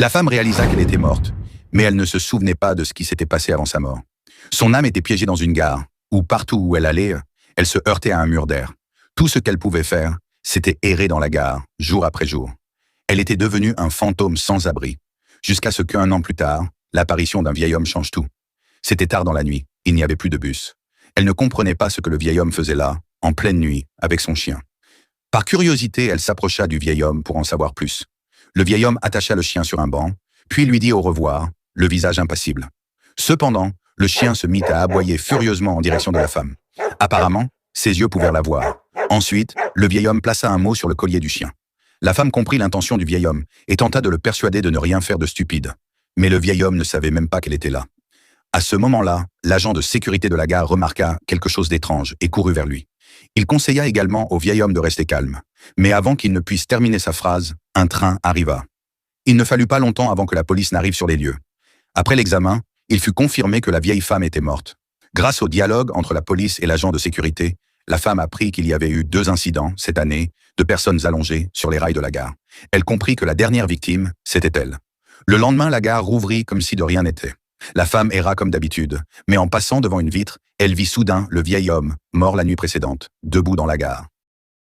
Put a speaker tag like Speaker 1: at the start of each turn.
Speaker 1: La femme réalisa qu'elle était morte, mais elle ne se souvenait pas de ce qui s'était passé avant sa mort. Son âme était piégée dans une gare, où partout où elle allait, elle se heurtait à un mur d'air. Tout ce qu'elle pouvait faire, c'était errer dans la gare, jour après jour. Elle était devenue un fantôme sans abri, jusqu'à ce qu'un an plus tard, l'apparition d'un vieil homme change tout. C'était tard dans la nuit, il n'y avait plus de bus. Elle ne comprenait pas ce que le vieil homme faisait là, en pleine nuit, avec son chien. Par curiosité, elle s'approcha du vieil homme pour en savoir plus. Le vieil homme attacha le chien sur un banc, puis lui dit au revoir, le visage impassible. Cependant, le chien se mit à aboyer furieusement en direction de la femme. Apparemment, ses yeux pouvaient la voir. Ensuite, le vieil homme plaça un mot sur le collier du chien. La femme comprit l'intention du vieil homme et tenta de le persuader de ne rien faire de stupide. Mais le vieil homme ne savait même pas qu'elle était là. À ce moment-là, l'agent de sécurité de la gare remarqua quelque chose d'étrange et courut vers lui. Il conseilla également au vieil homme de rester calme. Mais avant qu'il ne puisse terminer sa phrase, un train arriva. Il ne fallut pas longtemps avant que la police n'arrive sur les lieux. Après l'examen, il fut confirmé que la vieille femme était morte. Grâce au dialogue entre la police et l'agent de sécurité, la femme apprit qu'il y avait eu 2 incidents, cette année, de personnes allongées sur les rails de la gare. Elle comprit que la dernière victime, c'était elle. Le lendemain, la gare rouvrit comme si de rien n'était. La femme erra comme d'habitude, mais en passant devant une vitre, elle vit soudain le vieil homme, mort la nuit précédente, debout dans la gare.